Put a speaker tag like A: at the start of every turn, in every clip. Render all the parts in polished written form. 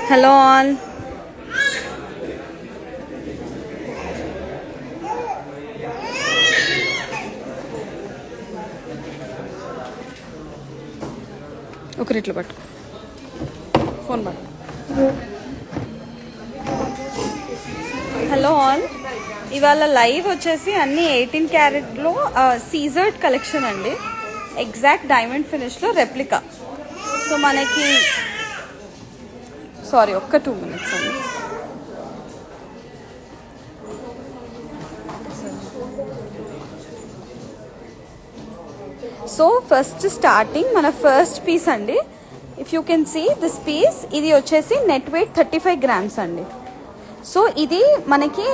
A: Hello all. Okay, ఇట్లా పట్టు phone పట్టు. హలో ఆల్, ఇవాళ లైవ్ వచ్చేసి అన్ని 18 క్యారెట్లో సీజర్డ్ కలెక్షన్ అండి. ఎగ్జాక్ట్ డైమండ్ ఫినిష్లో రెప్లికా. సో మనకి ఒక్క 2 minutes అండి. సో ఫస్ట్ స్టార్టింగ్ మన ఫస్ట్ పీస్ అండి. If you can see this piece, ఇది వచ్చేసి నెట్ వెయిట్ 35 grams అండి. సో ఇది మనకి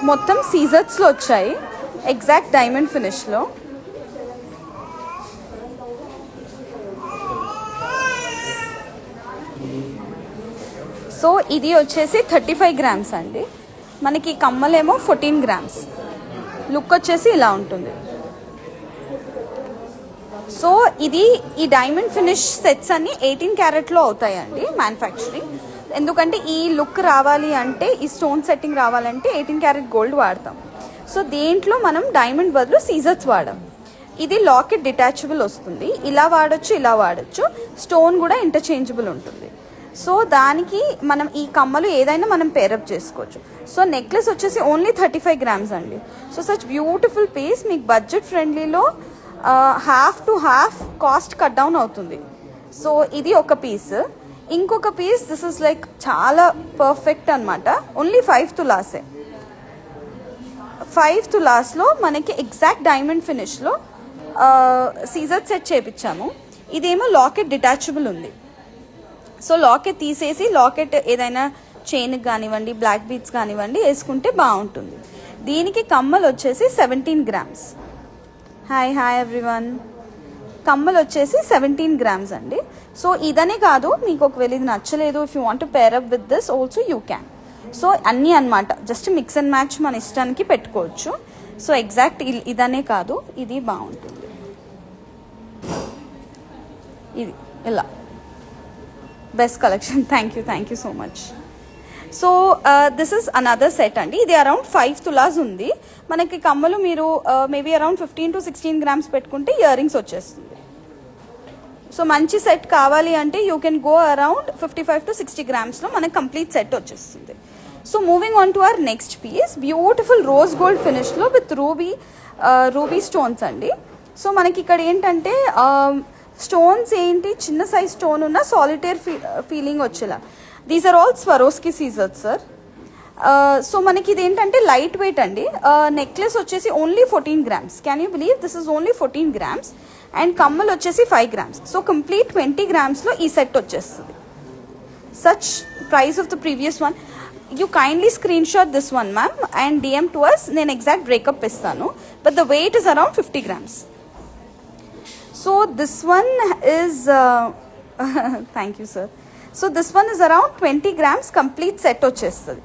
A: మొత్తం సీజర్స్లో వచ్చాయి, ఎగ్జాక్ట్ డైమండ్ ఫినిష్లో. సో ఇది వచ్చేసి 35 grams అండి. మనకి కమ్మలేమో 14 grams. లుక్ వచ్చేసి ఇలా ఉంటుంది. సో ఇది ఈ డైమండ్ ఫినిష్ సెట్స్ అన్ని 18 క్యారెట్లో అవుతాయండి మ్యానుఫ్యాక్చరింగ్. ఎందుకంటే ఈ లుక్ రావాలి అంటే, ఈ స్టోన్ సెట్టింగ్ రావాలంటే 18 క్యారెట్ గోల్డ్ వాడతాం. సో దీంట్లో మనం డైమండ్ బదులు సీజర్స్ వాడాం. ఇది లాకెట్ డిటాచబుల్ వస్తుంది, ఇలా వాడచ్చు ఇలా వాడచ్చు. స్టోన్ కూడా ఇంటర్చేంజబుల్ ఉంటుంది. సో దానికి మనం ఈ కమ్మలు ఏదైనా మనం పేరప్ చేసుకోవచ్చు. సో నెక్లెస్ వచ్చేసి ఓన్లీ 35 grams అండి. So such beautiful piece. మీకు బడ్జెట్ ఫ్రెండ్లీలో half to half cost cut down అవుతుంది. సో ఇది ఒక పీస్. ఇంకొక పీస్ దిస్ ఇస్ లైక్ చాలా పర్ఫెక్ట్ అనమాట. ఓన్లీ 5 తులాసే. 5 తులాస్లో మనకి ఎగ్జాక్ట్ డైమండ్ ఫినిష్లో సీజర్ సెట్ చేపించాము. ఇదేమో లాకెట్ డిటాచబుల్ ఉంది. సో లాకెట్ తీసేసి లాకెట్ ఏదైనా చైన్కి కానివ్వండి, బ్లాక్ బీడ్స్ కానివ్వండి వేసుకుంటే బాగుంటుంది. దీనికి కమ్మలు వచ్చేసి 17 grams. Hi everyone. కమ్మలు వచ్చేసి 17 grams అండి. సో ఇదనే కాదు, మీకు ఒకవేళ ఇది నచ్చలేదు, if you want to pair up with this also you can. So అన్నీ అనమాట, జస్ట్ మిక్స్ అండ్ మ్యాచ్ మన ఇష్టానికి పెట్టుకోవచ్చు. సో ఎగ్జాక్ట్ ఇదనే కాదు, ఇది బాగుంటుంది. ఇది ఇలా best collection. Thank you so much. So this is another set అండి. ఇది అరౌండ్ 5 తులాస్ ఉంది. మనకి కమ్మలు మీరు మేబీ అరౌండ్ 15 to 16 grams పెట్టుకుంటే ఇయర్ రింగ్స్ వచ్చేస్తుంది. సో మంచి సెట్ కావాలి అంటే you can go around 55 to 60 grams మనకి కంప్లీట్ సెట్ వచ్చేస్తుంది. So moving on to our next piece, beautiful rose gold ఫినిష్లో విత్ రూబీ స్టోన్స్ అండి. సో మనకి ఇక్కడ ఏంటంటే స్టోన్స్ ఏంటి, చిన్న సైజ్ స్టోన్ ఉన్న సాలిటేర్ ఫీలింగ్ వచ్చేలా. దీస్ ఆర్ ఆల్ స్వరోస్కి సీజర్స్ సార్. సో మనకి ఇది ఏంటంటే లైట్ వెయిట్ అండి. నెక్లెస్ వచ్చేసి only 14 grams. Can you believe this is only 14 grams. And కమ్మలు వచ్చేసి 5 grams. సో కంప్లీట్ 20 gramsలో ఈ సెట్ వచ్చేస్తుంది. Such price of the previous one. You kindly screen shot this one ma'am and DM to us. నేను exact breakup ఇస్తాను. But the weight is around 50 grams. So this one is thank you sir. So this one is around 20 grams complete set వచ్చేస్తుంది.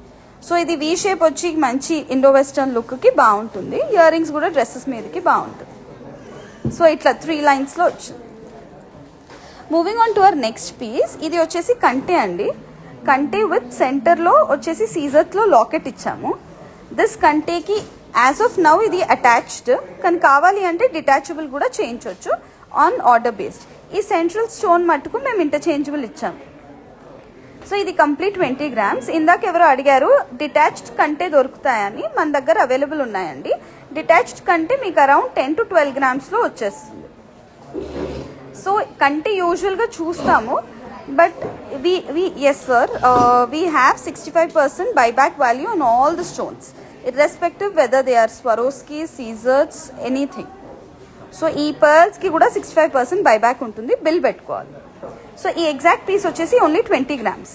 A: So ఇది V shape వచ్చి మంచి Indo western లుక్కి బాగుంటుంది. Ear rings కూడా dresses మీదకి బాగుంటుంది. So ఇట్లా 3 లైన్స్లో వచ్చింది. Moving on to our next piece, ఇది వచ్చేసి కంటే అండి. కంటే విత్ సెంటర్లో వచ్చేసి సీజర్లో లాకెట్ ఇచ్చాము. దిస్ కంటేకి యాజ్ ఆఫ్ నౌ ఇది అటాచ్డ్, కానీ కావాలి అంటే డిటాచబుల్ కూడా చేయించవచ్చు ఆన్ ఆర్డర్ బేస్డ్. ఈ సెంట్రల్ స్టోన్ మట్టుకు మేము ఇంటర్చేంజబుల్ ఇచ్చాము. సో ఇది కంప్లీట్ 20 grams. ఇందాక ఎవరో అడిగారు డిటాచ్డ్ కంటే దొరుకుతాయని. మన దగ్గర అవైలబుల్ ఉన్నాయండి. డిటాచ్డ్ కంటే మీకు అరౌండ్ 10 to 12 gramsలో వచ్చేస్తుంది. సో కంటే యూజువల్గా చూస్తాము, but yes sir, we have 65% buyback value on all the stones, irrespective whether they are Swarovski, సీజర్స్, ఎనీథింగ్. సో ఈ పర్ల్స్కి కూడా 65% బైబ్యాక్ ఉంటుంది, బిల్ పెట్టుకోవాలి. సో ఈ ఎగ్జాక్ట్ పీస్ వచ్చేసి only 20 grams.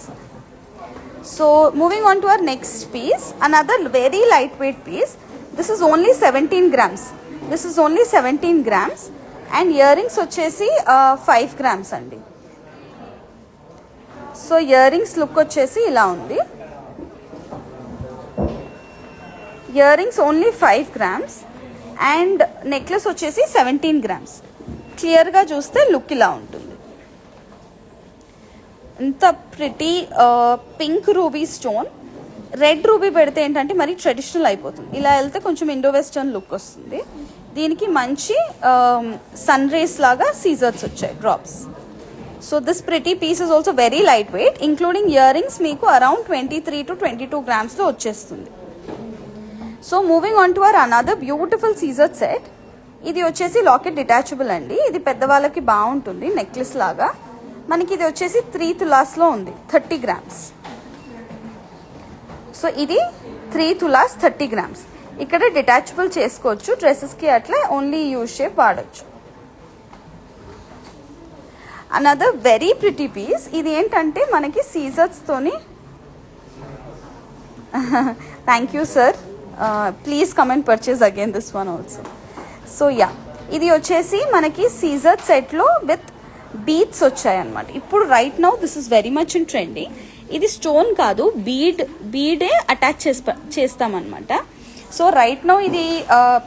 A: So moving on to our next piece, another very light weight piece. This is only 17 grams. This is only 17 grams. And earrings వచ్చేసి 5 grams అండి. So ear rings look వచ్చేసి ఇలా ఉంది. Ear rings only 5 grams and necklace వచ్చేసి 17 grams. క్లియర్గా చూస్తే look ఇలా ఉంటుంది. ఇంత pretty pink ruby stone. Red ruby పెడితే ఏంటంటే మరి ట్రెడిషనల్ అయిపోతుంది. ఇలా వెళ్తే కొంచెం ఇండో వెస్టర్న్ లుక్ వస్తుంది. దీనికి మంచి సన్ రేస్ లాగా సీజర్స్ వచ్చాయి, drops. So this pretty piece is also very light weight, including earrings మీకు అరౌండ్ 23 to 22 grams వచ్చేస్తుంది. So moving on to our another beautiful CZ set. ఇది వచ్చేసి లాకెట్ డిటాచబుల్ అండి. ఇది పెద్దవాళ్ళకి బాగుంటుంది, నెక్లెస్ లాగా. మనకి ఇది వచ్చేసి 3 tulas ఉంది, 30 grams. సో ఇది 3 tulas 30 grams. ఇక్కడ డిటాచబుల్ చేసుకోవచ్చు, డ్రెస్సెస్కి అట్లా ఓన్లీ యూ షేప్ వాడచ్చు. Another very pretty piece. ఇది ఏంటంటే మనకి సీజర్స్తోని thank you sir, please come and purchase again this one also. So yeah, ఇది వచ్చేసి మనకి సీజర్ సెట్లో విత్ బీడ్స్ వచ్చాయన్నమాట. ఇప్పుడు right now this is very much in trending. ఇది స్టోన్ కాదు, బీడే అటాచ్ చేస్తామన్నమాట. సో రైట్ నౌ ఇది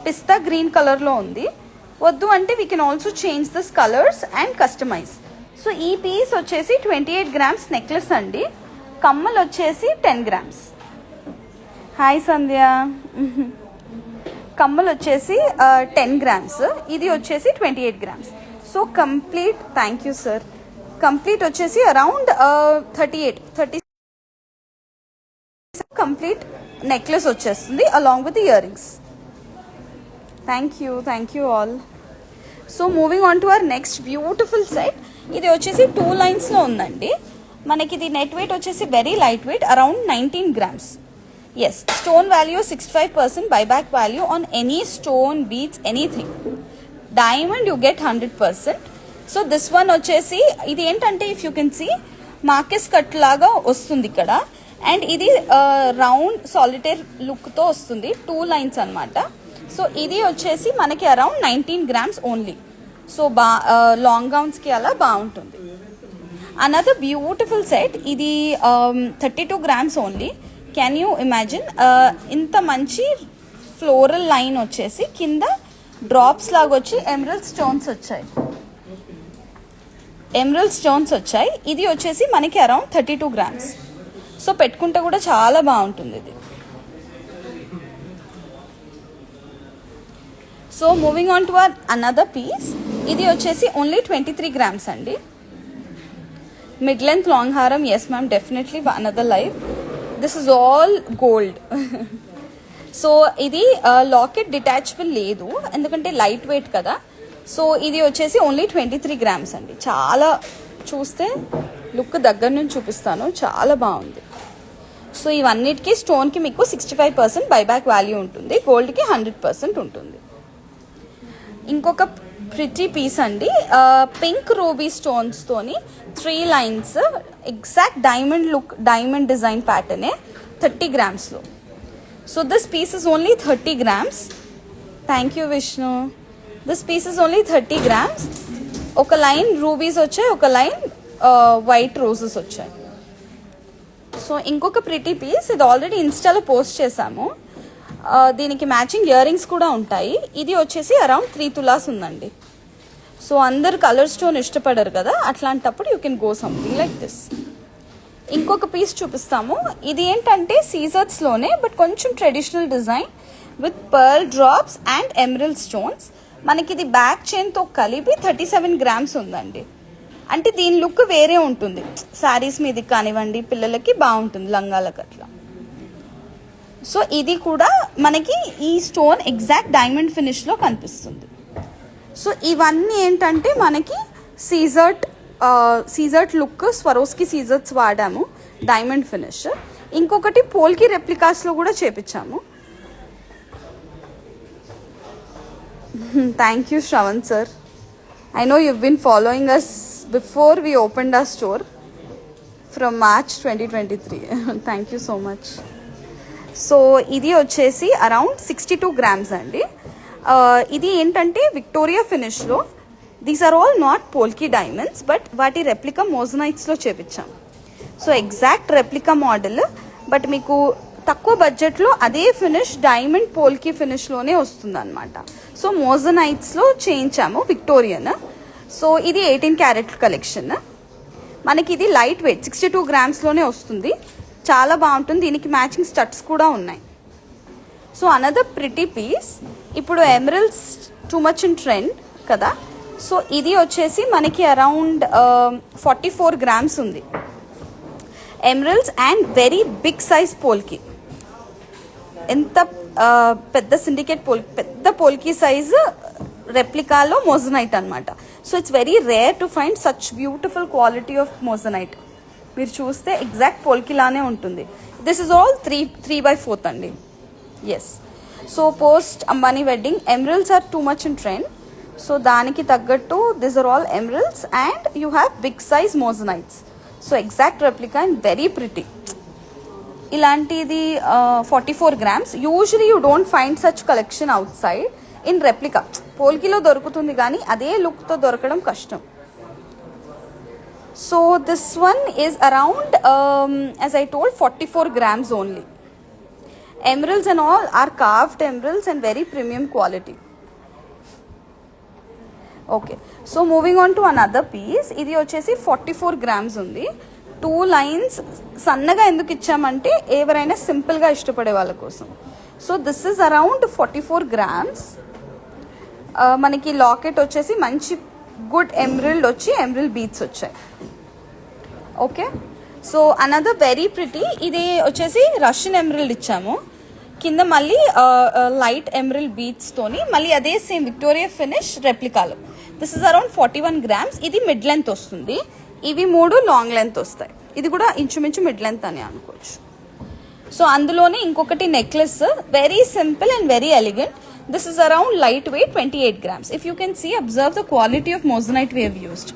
A: పిస్తా గ్రీన్ కలర్లో ఉంది. వద్దు అంటే we can also change this colours and customise. So ఈ పీస్ వచ్చేసి 28 grams నెక్లెస్ అండి. కమ్మలు వచ్చేసి 10 grams. హాయ్ సంధ్య. కమ్మలు వచ్చేసి 10 grams, ఇది వచ్చేసి 28 grams. So complete, thank you sir, complete వచ్చేసి అరౌండ్ 30 కంప్లీట్ నెక్లెస్ వచ్చేస్తుంది along with earrings. Thank you all. So moving on to our next beautiful set. ఇది వచ్చేసి 2 lines ఉందండి. మనకి ఇది నెట్ వెయిట్ వచ్చేసి very light weight, around 19 grams. Yes, stone value 65%, buyback value on any stone, beads, anything. Diamond you get 100%. So this one వచ్చేసి ఇది ఏంటంటే if you can see Markus cut లాగా వస్తుంది ఇక్కడ. అండ్ ఇది రౌండ్ సాలిటేర్ లుక్తో వస్తుంది, 2 lines అనమాట. సో ఇది వచ్చేసి మనకి around 19 grams only. So long గౌన్స్కి అలా బాగుంటుంది. Another beautiful set. ఇది 32 grams only. Can you imagine, ఇంత మంచి ఫ్లోరల్ లైన్ వచ్చేసి కింద డ్రాప్స్ లాగా వచ్చి ఎమరల్డ్ స్టోన్స్ వచ్చాయి. ఇది వచ్చేసి మనకి అరౌండ్ 32 grams. సో పెట్టుకుంటే కూడా చాలా బాగుంటుంది ఇది. So moving on to another piece. ఇది వచ్చేసి ఓన్లీ 23 grams అండి. మిడ్ లెంత్ లాంగ్ హారం. Yes ma'am, definitely another live. This is all gold. So ఇది లాకెట్ డిటాచబుల్ లేదు, ఎందుకంటే లైట్ వెయిట్ కదా. సో ఇది వచ్చేసి ఓన్లీ 23 grams అండి. చాలా చూస్తే లుక్ దగ్గర నుంచి చూపిస్తాను, చాలా బాగుంది. సో ఇవన్నిటికీ స్టోన్కి మీకు 65% బైబ్యాక్ వాల్యూ ఉంటుంది, గోల్డ్కి 100% ఉంటుంది. ఇంకొక ప్రిటీ పీస్ అండి, పింక్ రూబీ స్టోన్స్తోని 3 lines, exact diamond look, diamond design ప్యాటర్నే, 30 grams. So this piece is only 30 grams. Thank you Vishnu. This piece is only 30 grams. ఒక లైన్ రూబీస్ వచ్చాయి, ఒక లైన్ వైట్ రోజెస్ వచ్చాయి. సో ఇంకొక pretty piece, ఇది already ఇన్స్టాలో post చేశాము. దీనికి మ్యాచింగ్ ఇయర్ రింగ్స్ కూడా ఉంటాయి. ఇది వచ్చేసి అరౌండ్ 3 tulas ఉందండి. సో అందరు కలర్ స్టోన్ ఇష్టపడరు కదా, అట్లాంటప్పుడు you can go something like this. ఇంకొక పీస్ చూపిస్తాము. ఇది ఏంటంటే సీజర్స్లోనే బట్ కొంచెం traditional design with pearl drops and emerald stones. మనకి ఇది బ్యాక్ చైన్తో కలిపి 37 grams ఉందండి. అంటే దీని లుక్ వేరే ఉంటుంది, శారీస్ మీదకి కానివ్వండి, పిల్లలకి బాగుంటుంది, లంగాలకు అట్లా. సో ఇది కూడా మనకి ఈ స్టోన్ ఎగ్జాక్ట్ డైమండ్ ఫినిష్లో కనిపిస్తుంది. సో ఇవన్నీ ఏంటంటే మనకి సీజర్ట్ లుక్, స్వరోస్కి సీజర్స్ వాడాము, డైమండ్ ఫినిష్. ఇంకొకటి పోల్కి రెప్లికాస్లో కూడా చేపించాము. Thank you Shravan sir. I know you've been following us before we opened our store from March 2023. Thank you so much. So ఇది వచ్చేసి అరౌండ్ 62 grams అండి. ఇది ఏంటంటే విక్టోరియా ఫినిష్లో. These are all not polki diamonds, but వాటి రెప్లికా మోజనైట్స్లో చేపించాం. So exact replica model, but మీకు తక్కువ బడ్జెట్లో అదే ఫినిష్ డైమండ్ పోల్కి ఫినిష్లోనే వస్తుంది అనమాట. సో మోజనైట్స్లో చేయించాము విక్టోరియన్. సో ఇది 18 క్యారెట్ కలెక్షన్. మనకి ఇది లైట్ వెయిట్ 62 గ్రామ్స్లోనే వస్తుంది. చాలా బాగుంటుంది. దీనికి మ్యాచింగ్ స్టడ్స్ కూడా ఉన్నాయి. So another pretty piece. ఇప్పుడు emeralds too much in trend కదా. సో ఇది వచ్చేసి మనకి అరౌండ్ 44 గ్రామ్స్ ఉంది. Emeralds and very big size polki. ఎంత పెద్ద సిండికేట్ పోల్కి, పెద్ద పోల్కి సైజు రెప్లికాలో మోజనైట్ అనమాట. So it's very rare to find such beautiful quality of moissanite. మీరు చూస్తే ఎగ్జాక్ట్ పోల్కిలానే ఉంటుంది. దిస్ ఇస్ ఆల్ 3/4 అండి. Yes. So post Ambani wedding emeralds are too much in trend. So దానికి తగ్గట్టు this are all emeralds and you have big size moissanites. So exact replica and very pretty. ఇలాంటిది 44 grams. Usually you don't find such collection outside in replica. పోల్కిలో దొరుకుతుంది కానీ అదే లుక్తో దొరకడం కష్టం. So this one is around as I told 44 grams only. Emeralds and all are carved emeralds and very premium quality. Okay, so moving on to another piece. ఇది వచ్చేసి 44 grams ఉంది. 2 lines సన్నగా ఎందుకు ఇచ్చామంటే ఎవరైనా సింపుల్గా ఇష్టపడే వాళ్ళ కోసం. So this is around 44 grams. మనకి లాకెట్ వచ్చేసి మంచి గుడ్ ఎమరల్డ్ వచ్చి ఎమరల్డ్ బీట్స్ వచ్చాయి. Okay, so another very pretty. ఇది వచ్చేసి రష్యన్ ఎమరల్డ్ ఇచ్చాము. కింద మళ్ళీ లైట్ ఎమరల్డ్ బీట్స్తోని మళ్ళీ అదే సేమ్ విక్టోరియా ఫినిష్ రెప్లికాలో. This is around 41 grams. ఇది మిడ్ లెంత్ వస్తుంది. ఇవి 3 లాంగ్ లెంత్ వస్తాయి. ఇది కూడా ఇంచుమించు మిడ్ లెంత్ అని అనుకోవచ్చు. సో అందులోనే ఇంకొకటి necklace, very simple and very elegant. This is around light weight 28 grams. If you can see, observe the quality of moissanite we have used.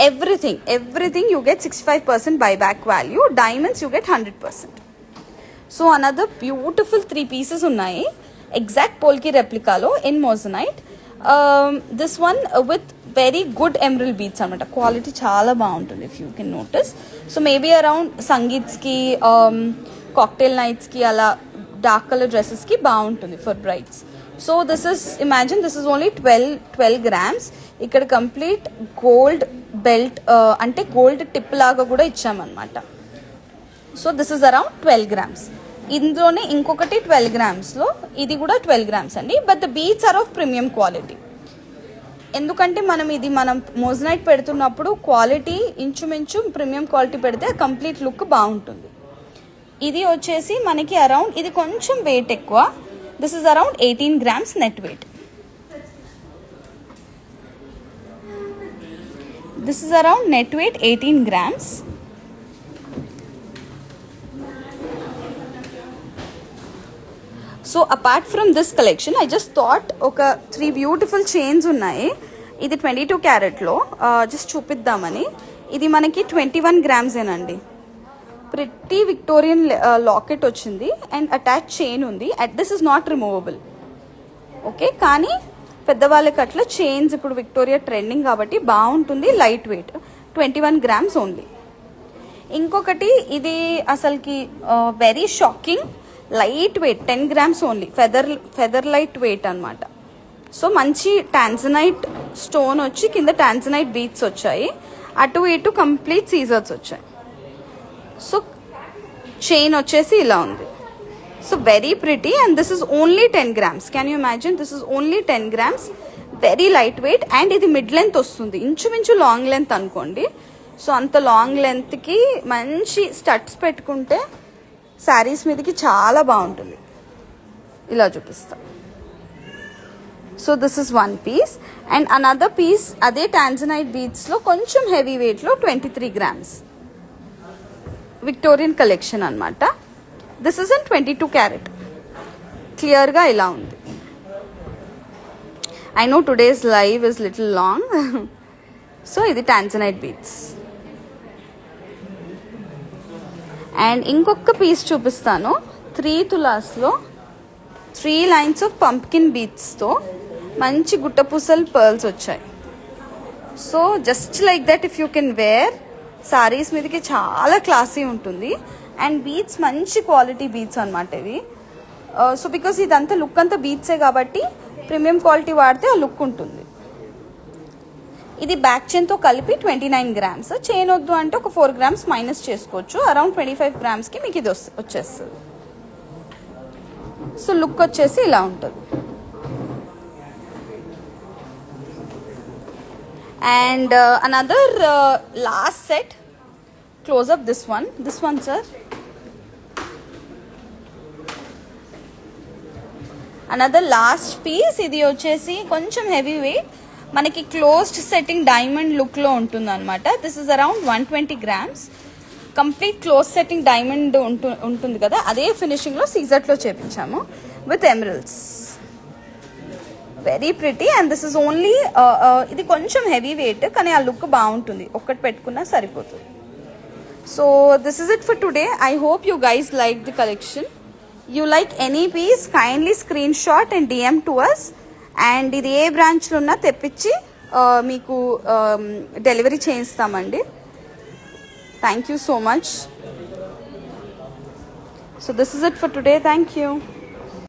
A: Everything you get 65% buyback value. Diamonds you get 100%. So another beautiful 3 pieces ఉన్నాయి exact polki replica lo in moissanite. This one with very good emerald beads anamata. Quality chaala baaguntundi if you can notice. So maybe around sangeets ki cocktail nights ki ala dark color dresses ki baaguntundi for brides. So this is, imagine this is only 12 grams. ఇక్కడ complete gold belt అంటే gold tip లాగా కూడా ఇచ్చామన్నమాట. So this is around 12 grams. ఇందులోనే ఇంకొకటి 12 grams-లో, ఇది కూడా 12 grams అండి. But the beads are of premium quality. ఎందుకంటే మనం మోజనైట్ పెడుతున్నప్పుడు క్వాలిటీ ఇంచుమించు ప్రీమియం క్వాలిటీ పెడితే కంప్లీట్ లుక్ బాగుంటుంది. ఇది వచ్చేసి మనకి అరౌండ్, ఇది కొంచెం వెయిట్ ఎక్కువ. This is around 18 grams net weight. This is around net weight 18 grams. So apart from this collection, I just thought oka 3 beautiful chains ఉన్నాయి. ఇది 22 carat లో just చూపిద్దామని. ఇది మనకి 21 grams ఏనండి. ప్రిటీ విక్టోరియన్ లాకెట్ వచ్చింది అండ్ అటాచ్ చైన్ ఉంది. This is not removable. Okay, కానీ పెద్దవాళ్ళకి అట్లా చైన్స్ ఇప్పుడు విక్టోరియా ట్రెండింగ్ కాబట్టి బాగుంటుంది. Light weight 21 grams only. ఇంకొకటి ఇది అసలుకి very shocking, light weight 10 grams only. Feather light weight అనమాట. సో మంచి టాన్జనైట్ స్టోన్ వచ్చి కింద టాన్జనైట్ బీట్స్ వచ్చాయి. అటు ఇటు కంప్లీట్ సీజర్స్ వచ్చాయి. సో చైన్ వచ్చేసి ఇలా ఉంది. So very pretty, and this is only 10 grams. Can you imagine? This is only 10 grams. Very lightweight, and ఇది మిడ్ లెంత్ వస్తుంది. ఇంచుమించు లాంగ్ లెంత్ అనుకోండి. సో అంత లాంగ్ లెంత్కి మంచి స్టడ్స్ పెట్టుకుంటే శారీస్ మీదకి చాలా బాగుంటుంది. ఇలా చూపిస్తా. So this is one piece and another piece అదే టాన్జనైట్ బీడ్స్లో కొంచెం హెవీ వెయిట్లో 23 grams విక్టోరియన్ కలెక్షన్ అనమాట. This is in 22 carat. క్లియర్గా ఇలా ఉంది. I know today's live is little long. So ఇది టాన్జనైట్ బీడ్స్. అండ్ ఇంకొక పీస్ చూపిస్తాను. 3 తులాస్లో 3 lines ఆఫ్ పంప్కిన్ బీడ్స్తో మంచి గుట్టపూసల్ పర్ల్స్ వచ్చాయి. So just like that if you can wear, saris మీదకి చాలా క్లాసీ ఉంటుంది. అండ్ బీడ్స్ మంచి క్వాలిటీ బీడ్స్ అనమాట ఇవి. సో బికాస్ ఇదంతా లుక్ అంతా బీడ్సే కాబట్టి ప్రీమియం క్వాలిటీ వాడితే ఆ లుక్ ఉంటుంది. ఇది బ్యాక్ చైన్తో కలిపి 29 grams. చైన్ వద్దు అంటే ఒక 4 grams మైనస్ చేసుకోవచ్చు. అరౌండ్ 25 gramsకి మీకు ఇది వచ్చేస్తుంది. సో లుక్ వచ్చేసి ఇలా ఉంటుంది. And another last set, close up this one sir. Another last piece, ఇది వచ్చేసి కొంచెం హెవీ వెయిట్, మనకి క్లోజ్డ్ సెట్టింగ్ డైమండ్ లుక్లో ఉంటుంది అనమాట. This is around 120 grams. Complete close setting diamond ఉంటుంది కదా, అదే ఫినిషింగ్లో సీజర్ట్లో చేపించాము with emeralds. Very pretty. And this is only, ఇది కొంచెం హెవీ వెయిట్ కానీ ఆ లుక్ బాగుంటుంది, ఒక్కటి పెట్టుకున్నా సరిపోతుంది. So this is it for today. I hope you guys like the collection. You like any piece, kindly screenshot and DM to us. And ఇది ఏ బ్రాంచ్లో ఉన్నా తెప్పించి మీకు డెలివరీ చేయిస్తామండి. Thank you so much. So this is it for today. Thank you.